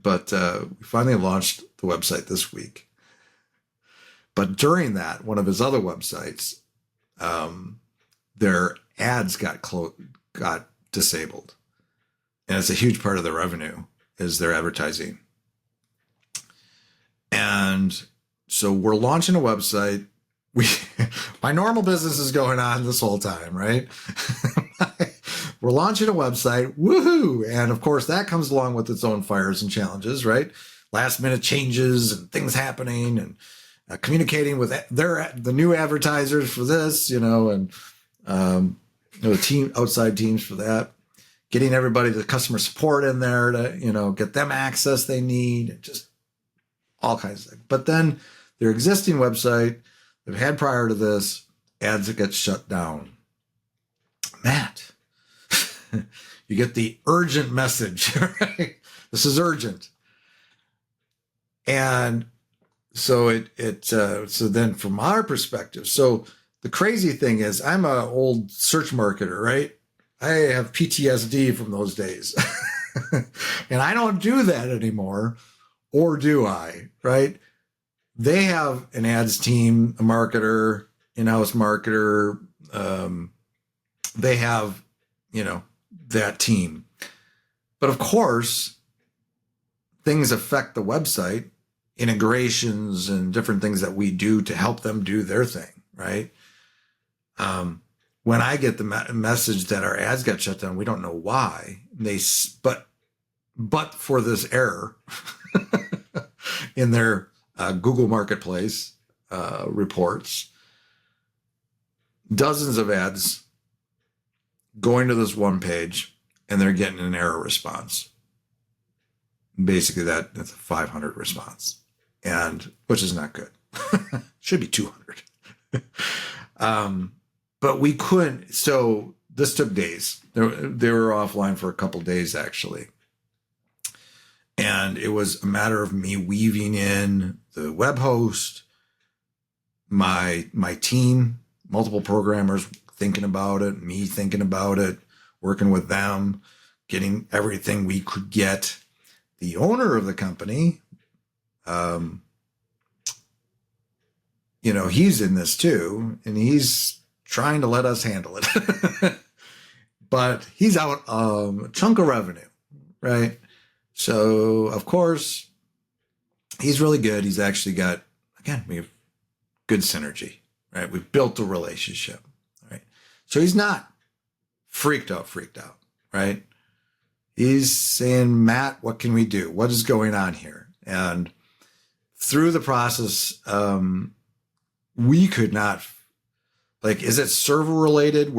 But we finally launched the website this week. But during that, one of his other websites, their ads got disabled. And it's a huge part of their revenue is their advertising. And so we're launching a website. My normal business is going on this whole time, right? We're launching a website, woohoo! And of course, that comes along with its own fires and challenges, right? Last minute changes and things happening, and communicating with the new advertisers for this, and the outside teams for that. Getting everybody, the customer support in there to, get them access they need, just all kinds of things. But then their existing website they've had prior to this, ads that get shut down. Matt, you get the urgent message, right? This is urgent. And so so then from our perspective, so the crazy thing is I'm an old search marketer, right? I have PTSD from those days. And I don't do that anymore, or do I, right? they have an ads team, a marketer, in-house marketer. They have, that team. But of course, things affect the website, integrations and different things that we do to help them do their thing, right? When I get the message that our ads got shut down, we don't know why. But for this error in their Google Marketplace reports, dozens of ads going to this one page, and they're getting an error response. Basically, that's a 500 response, and which is not good. Should be 200. But we couldn't. So this took days. They were offline for a couple days, actually. And it was a matter of me weaving in the web host, my team, multiple programmers thinking about it, me thinking about it, working with them, getting everything we could get. The owner of the company, he's in this too, and he's trying to let us handle it. But he's out a chunk of revenue, right? So, of course, he's really good. He's actually got, again, we have good synergy, right? We've built a relationship, right? So he's not freaked out, right? He's saying, Matt, what can we do? What is going on here? And through the process, we could not, is it server related?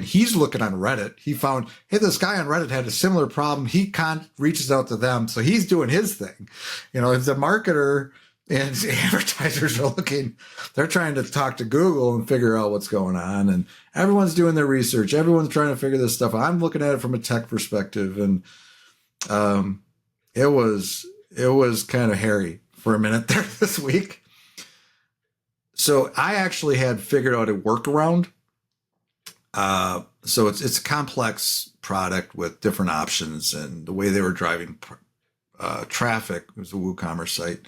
He's looking on Reddit. He found, hey, this guy on Reddit had a similar problem. He reaches out to them. So he's doing his thing. If the marketer and advertisers are looking, they're trying to talk to Google and figure out what's going on. And everyone's doing their research. Everyone's trying to figure this stuff out. I'm looking at it from a tech perspective. And it was kind of hairy for a minute there this week. So I actually had figured out a workaround. So it's a complex product with different options, and the way they were driving traffic, it was a WooCommerce site.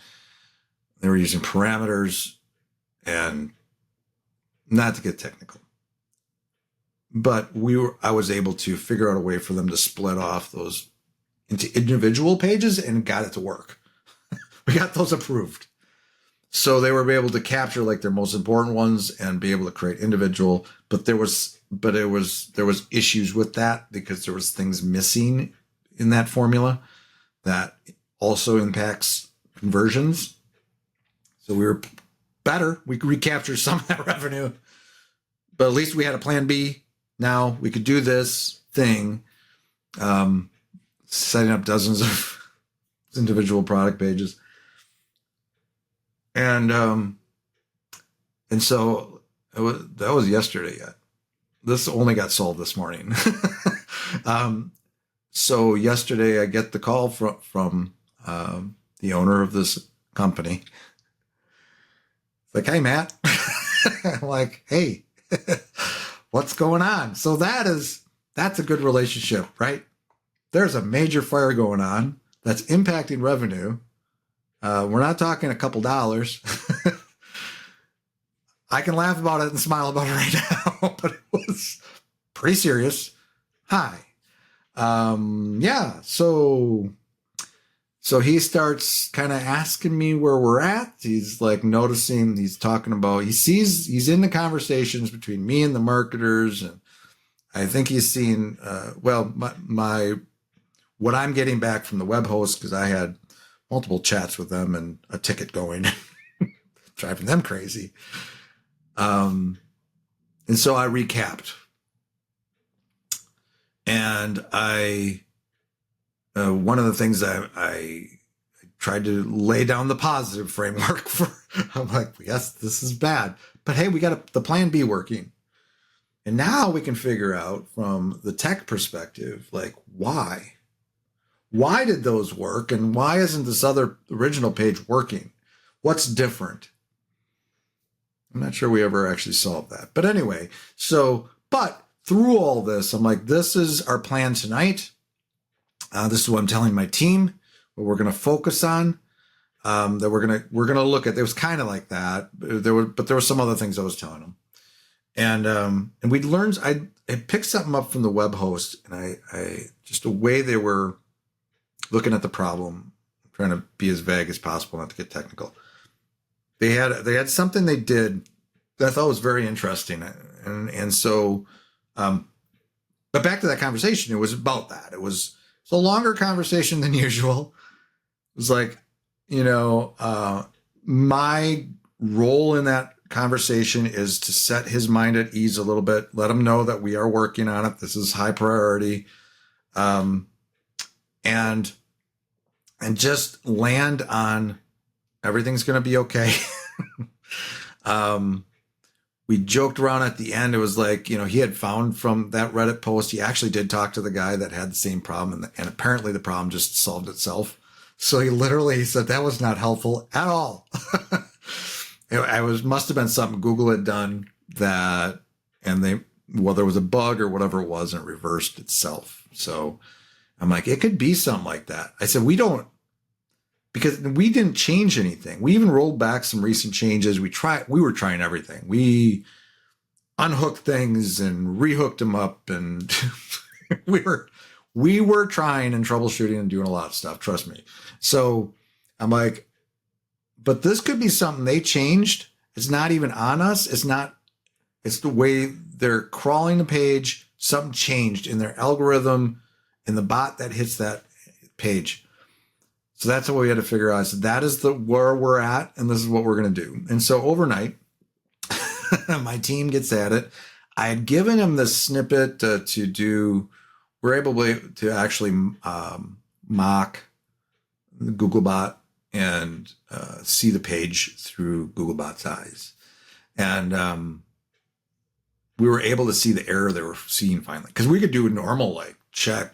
They were using parameters, and not to get technical, but I was able to figure out a way for them to split off those into individual pages and got it to work. We got those approved. So they were able to capture their most important ones and be able to create individual, but there was issues with that because there was things missing in that formula that also impacts conversions. So we were better. We recaptured some of that revenue, but at least we had a plan B. Now we could do this thing, setting up dozens of individual product pages. And so that was yesterday yet. This only got solved this morning. So yesterday I get the call from the owner of this company. It's hey, Matt. I'm like, hey, what's going on? So that's a good relationship, right? There's a major fire going on that's impacting revenue. We're not talking a couple dollars. I can laugh about it and smile about it right now, but it was pretty serious. Hi. Yeah. So he starts kind of asking me where we're at. He's noticing, he's talking about, he's in the conversations between me and the marketers. And I think he's seen, what I'm getting back from the web host, because I had multiple chats with them and a ticket going, driving them crazy. And so I recapped, and one of the things I tried to lay down the positive framework for. I'm like, yes, this is bad, but hey, we got the plan B working. And now we can figure out from the tech perspective, why did those work? And why isn't this other original page working? What's different? I'm not sure we ever actually solved that. But anyway, but through all this, I'm like, this is our plan tonight. This is what I'm telling my team, what we're going to focus on. that we're gonna look at. It was kind of like that. There were some other things I was telling him, and we'd learned. I picked something up from the web host, and I just the way they were looking at the problem, trying to be as vague as possible, not to get technical. They had something they did that I thought was very interesting, and so, but back to that conversation, it was about that. It was a longer conversation than usual. It was like, my role in that conversation is to set his mind at ease a little bit, let him know that we are working on it. This is high priority, and just land on everything's going to be okay. We joked around at the end. It was like, he had found from that Reddit post, he actually did talk to the guy that had the same problem, and apparently the problem just solved itself. So he said that was not helpful at all. Must have been something Google had done that, and there was a bug or whatever it was, and it reversed itself. So I'm like, it could be something like that. I said, because we didn't change anything. We even rolled back some recent changes. We were trying everything. We unhooked things and rehooked them up, and we were trying and troubleshooting and doing a lot of stuff. Trust me. So I'm like, but this could be something they changed. It's not even on us. It's the way they're crawling the page. Something changed in their algorithm, in the bot that hits that page. So that's what we had to figure out. So that is where we're at, and this is what we're going to do. And so overnight, my team gets at it. I had given him the snippet to do. We're able to actually mock the Googlebot and see the page through Googlebot's eyes. And we were able to see the error they were seeing finally. Because we could do a normal check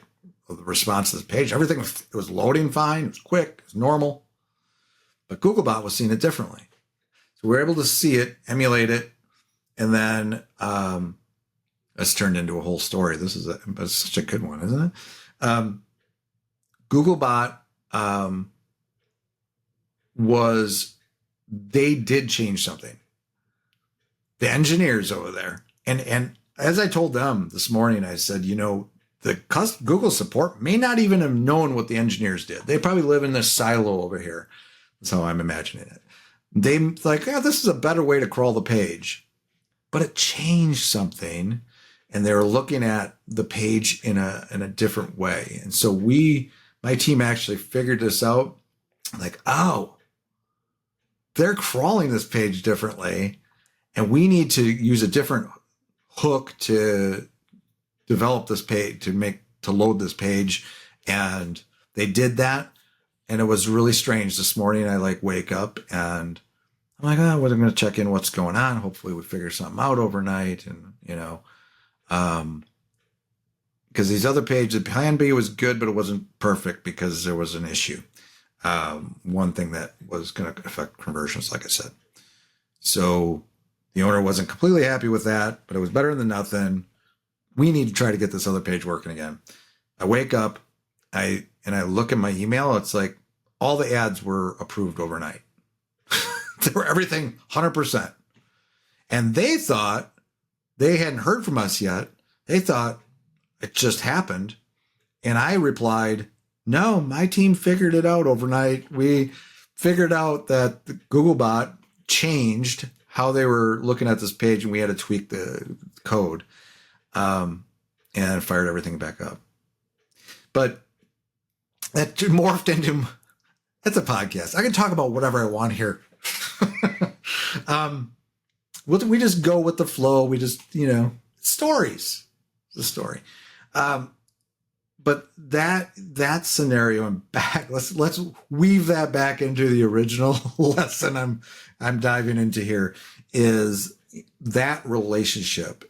of the response to the page. Everything was loading fine. It was quick. It was normal. But Googlebot was seeing it differently. So we were able to see it, emulate it, and then it's turned into a whole story. This is such a good one, isn't it? Googlebot they did change something. The engineers over there, and as I told them this morning, I said, the Google support may not even have known what the engineers did. They probably live in this silo over here. That's how I'm imagining it. They like, this is a better way to crawl the page, but it changed something, and they were looking at the page in a different way. And so my team actually figured this out. Like, they're crawling this page differently, and we need to use a different hook to develop this page, to load this page. And they did that, and it was really strange. This morning I wake up and I'm like, I'm going to check in what's going on. Hopefully we figure something out overnight. And because these other pages, plan B was good, but it wasn't perfect because there was an issue. One thing that was going to affect conversions, like I said. So the owner wasn't completely happy with that, but it was better than nothing. We need to try to get this other page working again. I wake up, I look at my email. It's like all the ads were approved overnight. They were everything 100%. And they thought, they hadn't heard from us yet. They thought it just happened. And I replied, no, my team figured it out overnight. We figured out that the Googlebot changed how they were looking at this page, and we had to tweak the code. And fired everything back up. But that morphed into, it's a podcast. I can talk about whatever I want here. We just go with the flow. We just, stories. It's a story. But that scenario, and back, let's weave that back into the original lesson I'm diving into here, is that relationship.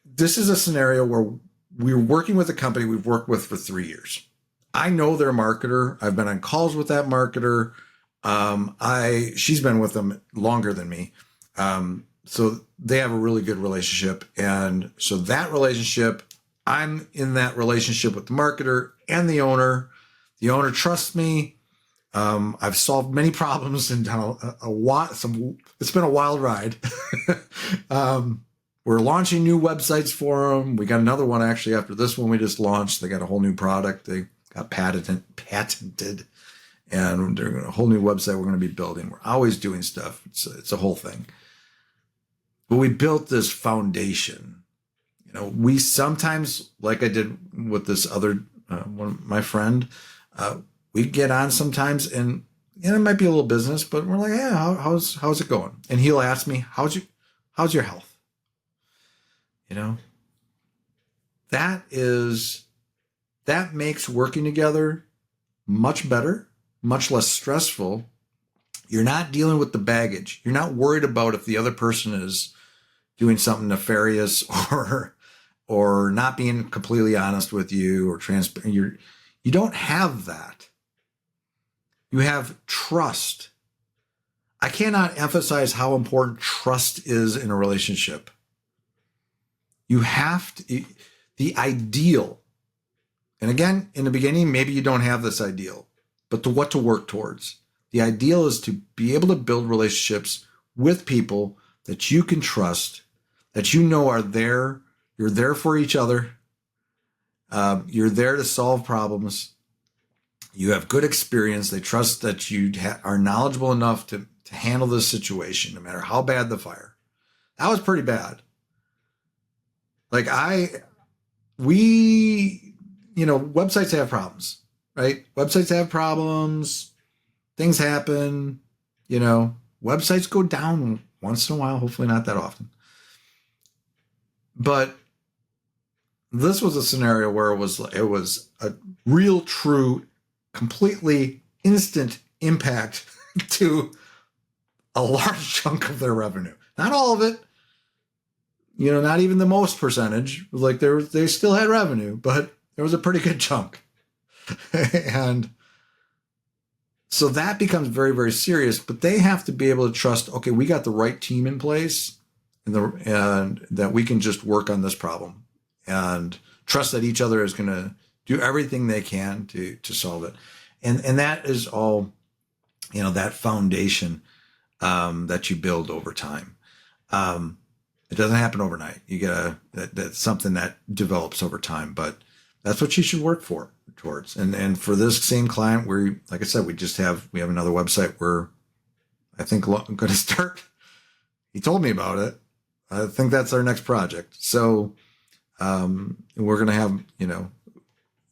This is a scenario where we're working with a company we've worked with for 3 years. I know their marketer. I've been on calls with that marketer. She's been with them longer than me. So they have a really good relationship. And so that relationship, I'm in that relationship with the marketer and the owner. The owner trusts me. I've solved many problems and done it's been a wild ride. We're launching new websites for them. We got another one actually after this one we just launched. They got a whole new product. They got patented, and they're a whole new website we're going to be building. We're always doing stuff. It's a whole thing. But we built this foundation. We sometimes, like I did with this other my friend, we get on sometimes, and it might be a little business, but we're like, yeah, how's it going? And he'll ask me, how's your health? That makes working together much better, much less stressful. You're not dealing with the baggage. You're not worried about if the other person is doing something nefarious or not being completely honest with you or transparent. You don't have that. You have trust. I cannot emphasize how important trust is in a relationship. You have to, the ideal, and again, in the beginning, maybe you don't have this ideal, but what to work towards. The ideal is to be able to build relationships with people that you can trust, that you know are there. You're there for each other. You're there to solve problems. You have good experience. They trust that you are knowledgeable enough to handle this situation, no matter how bad the fire. That was pretty bad. Websites have problems, right? Websites have problems. Things happen, websites go down once in a while, hopefully not that often. But this was a scenario where it was a real, true, completely instant impact to a large chunk of their revenue. Not all of it, not even the most percentage. Like they still had revenue, but there was a pretty good chunk. And so that becomes very, very serious, but they have to be able to trust, okay, we got the right team in place and that we can just work on this problem and trust that each other is going to do everything they can to solve it. And that is all, that foundation that you build over time. It doesn't happen overnight. That's something that develops over time, but that's what you should work towards. And for this same client, like I said, we have another website where I think I'm going to start. He told me about it. I think that's our next project. So, we're going to have, and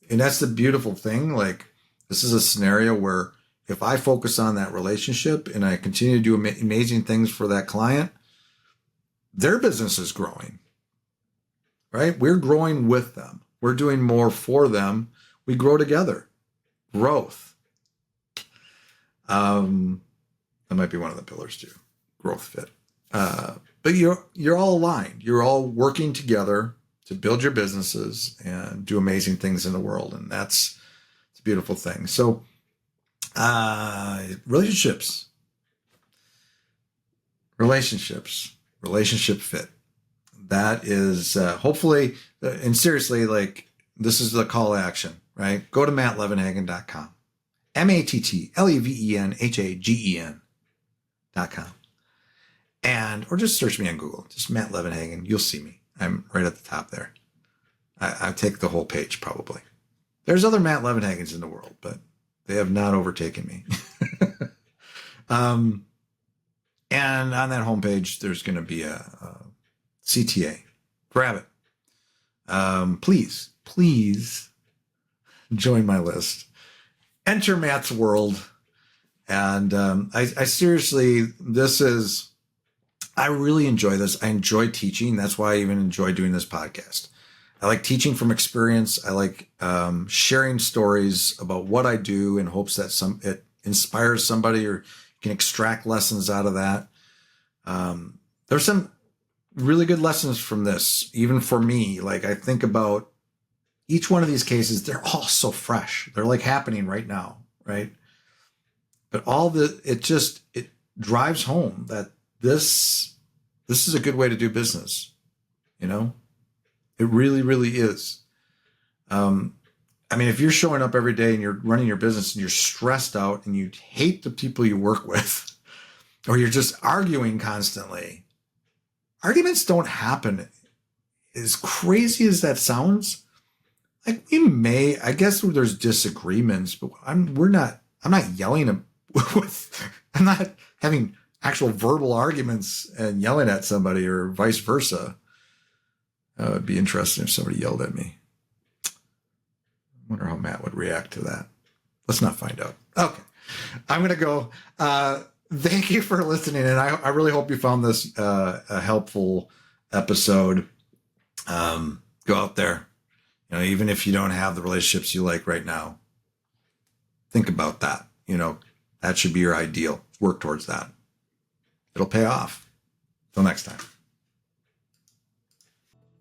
that's the beautiful thing. Like, this is a scenario where if I focus on that relationship and I continue to do amazing things for that client, their business is growing, right? We're growing with them. We're doing more for them. We grow together. Growth. That might be one of the pillars too. Growth fit. But you're all aligned. You're all working together to build your businesses and do amazing things in the world. And it's a beautiful thing. So, relationship fit. That is hopefully, and seriously, like, this is the call to action, right? Go to mattlevenhagen.com. MattLevenhagen.com. Or just search me on Google. Just Matt Levenhagen. You'll see me. I'm right at the top there. I take the whole page probably. There's other Matt Levenhagens in the world, but they have not overtaken me. And on that homepage, there's going to be a CTA. Grab it. Please join my list. Enter Matt's world. And I seriously, I really enjoy this. I enjoy teaching. That's why I even enjoy doing this podcast. I like teaching from experience. I like sharing stories about what I do in hopes that it inspires somebody or can extract lessons out of that. There's some really good lessons from this, even for me. Like, I think about each one of these cases, they're all so fresh. They're like happening right now, right? But it drives home that this is a good way to do business. It really, really is. I mean, if you're showing up every day and you're running your business and you're stressed out and you hate the people you work with, or you're just arguing constantly, arguments don't happen. As crazy as that sounds, like I guess there's disagreements, but I'm not yelling I'm not having actual verbal arguments and yelling at somebody or vice versa. It would be interesting if somebody yelled at me. I wonder how Matt would react to that. Let's not find out. Okay. I'm going to go. Thank you for listening. And I really hope you found this a helpful episode. Go out there. Even if you don't have the relationships you like right now, think about that. That should be your ideal. Work towards that. It'll pay off. Till next time.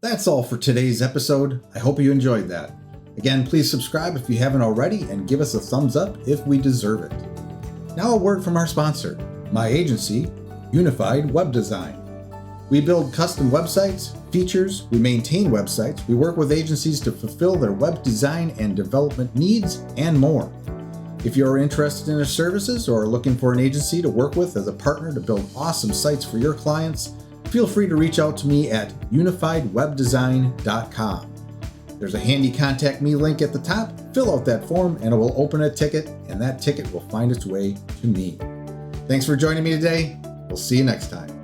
That's all for today's episode. I hope you enjoyed that. Again, please subscribe if you haven't already and give us a thumbs up if we deserve it. Now a word from our sponsor, my agency, Unified Web Design. We build custom websites, features, we maintain websites, we work with agencies to fulfill their web design and development needs, and more. If you're interested in our services or are looking for an agency to work with as a partner to build awesome sites for your clients, feel free to reach out to me at unifiedwebdesign.com. There's a handy contact me link at the top. Fill out that form and it will open a ticket, and that ticket will find its way to me. Thanks for joining me today. We'll see you next time.